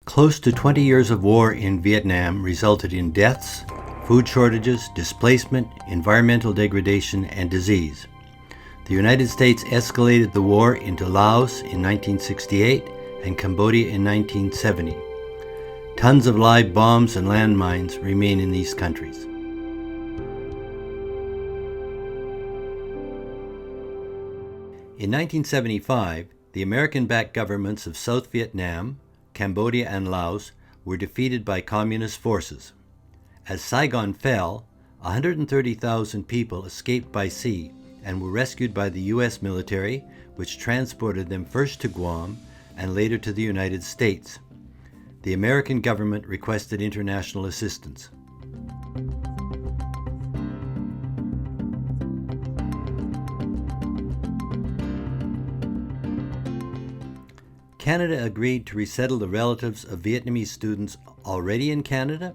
Close to 20 years of war in Vietnam resulted in deaths, food shortages, displacement, environmental degradation, and disease. The United States escalated the war into Laos in 1968 and Cambodia in 1970. Tons of live bombs and landmines remain in these countries. In 1975, the American-backed governments of South Vietnam, Cambodia, and Laos were defeated by communist forces. As Saigon fell, 130,000 people escaped by sea and were rescued by the U.S. military, which transported them first to Guam and later to the United States. The American government requested international assistance. Canada agreed to resettle the relatives of Vietnamese students already in Canada,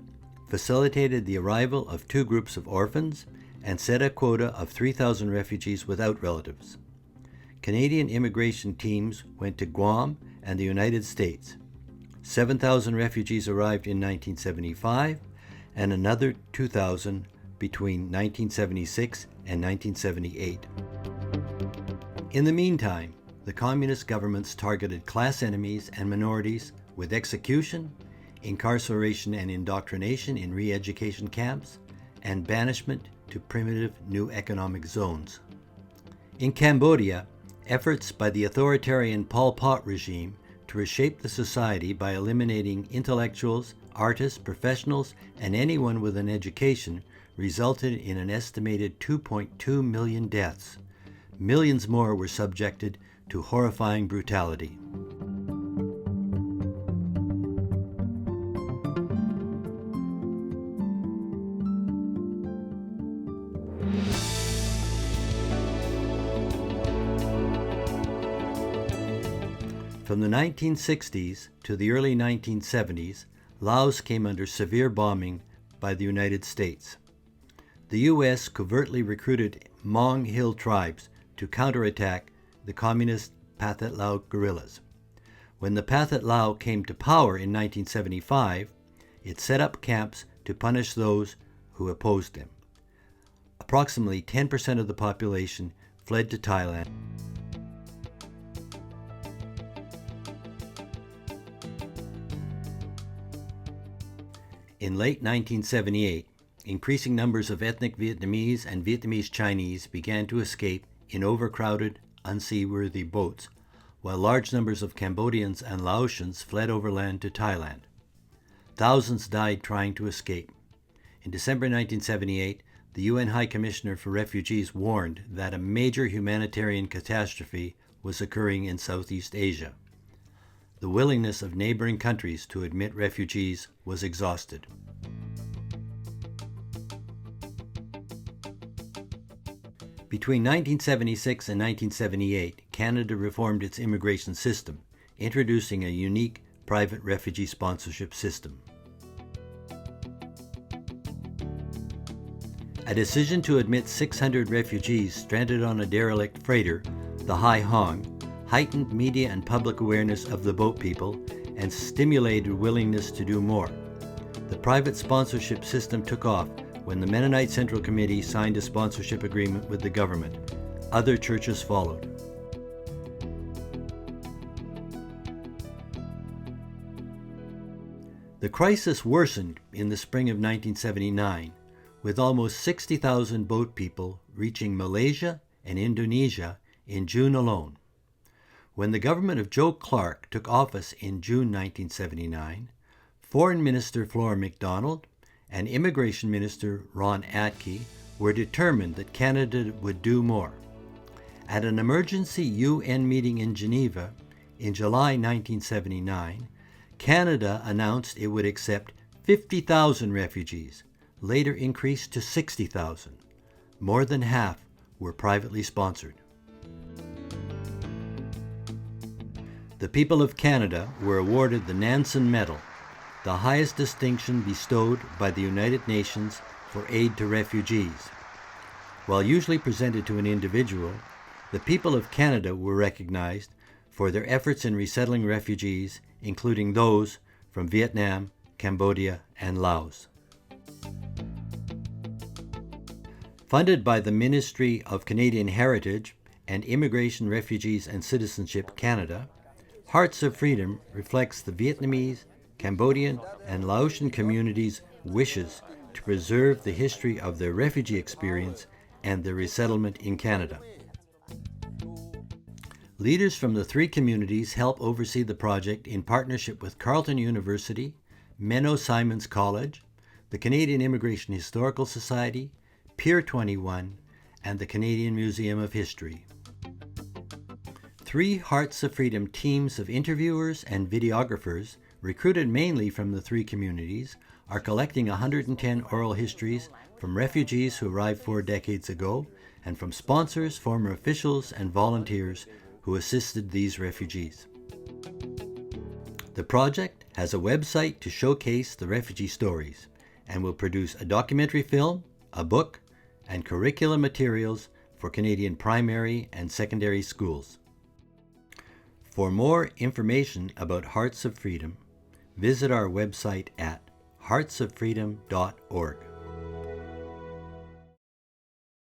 facilitated the arrival of 2 groups of orphans, and set a quota of 3,000 refugees without relatives. Canadian immigration teams went to Guam and the United States. 7,000 refugees arrived in 1975 and another 2,000 between 1976 and 1978. In the meantime, the communist governments targeted class enemies and minorities with execution, incarceration and indoctrination in re-education camps, and banishment to primitive new economic zones. In Cambodia, efforts by the authoritarian Pol Pot regime to reshape the society by eliminating intellectuals, artists, professionals, and anyone with an education resulted in an estimated 2.2 million deaths. Millions more were subjected to horrifying brutality. From the 1960s to the early 1970s, Laos came under severe bombing by the United States. The U.S. covertly recruited Hmong Hill tribes to counterattack the communist Pathet Lao guerrillas. When the Pathet Lao came to power in 1975, it set up camps to punish those who opposed them. Approximately 10% of the population fled to Thailand. In late 1978, increasing numbers of ethnic Vietnamese and Vietnamese Chinese began to escape in overcrowded, unseaworthy boats, while large numbers of Cambodians and Laotians fled overland to Thailand. Thousands died trying to escape. In December 1978, the UN High Commissioner for Refugees warned that a major humanitarian catastrophe was occurring in Southeast Asia. The willingness of neighboring countries to admit refugees was exhausted. Between 1976 and 1978, Canada reformed its immigration system, introducing a unique private refugee sponsorship system. A decision to admit 600 refugees stranded on a derelict freighter, the Hai Hong, heightened media and public awareness of the boat people and stimulated willingness to do more. The private sponsorship system took off when the Mennonite Central Committee signed a sponsorship agreement with the government. Other churches followed. The crisis worsened in the spring of 1979, with almost 60,000 boat people reaching Malaysia and Indonesia in June alone. When the government of Joe Clark took office in June 1979, Foreign Minister Flora MacDonald and Immigration Minister Ron Atke were determined that Canada would do more. At an emergency UN meeting in Geneva in July 1979, Canada announced it would accept 50,000 refugees, later increased to 60,000. More than half were privately sponsored. The people of Canada were awarded the Nansen Medal, the highest distinction bestowed by the United Nations for aid to refugees. While usually presented to an individual, the people of Canada were recognized for their efforts in resettling refugees, including those from Vietnam, Cambodia, and Laos. Funded by the Ministry of Canadian Heritage and Immigration, Refugees and Citizenship Canada, Hearts of Freedom reflects the Vietnamese, Cambodian, and Laotian communities' wishes to preserve the history of their refugee experience and their resettlement in Canada. Leaders from the three communities help oversee the project in partnership with Carleton University, Menno Simons College, the Canadian Immigration Historical Society, Pier 21, and the Canadian Museum of History. 3 Hearts of Freedom teams of interviewers and videographers, recruited mainly from the three communities, are collecting 110 oral histories from refugees who arrived 4 decades ago and from sponsors, former officials, and volunteers who assisted these refugees. The project has a website to showcase the refugee stories and will produce a documentary film, a book, and curriculum materials for Canadian primary and secondary schools. For more information about Hearts of Freedom, visit our website at heartsoffreedom.org.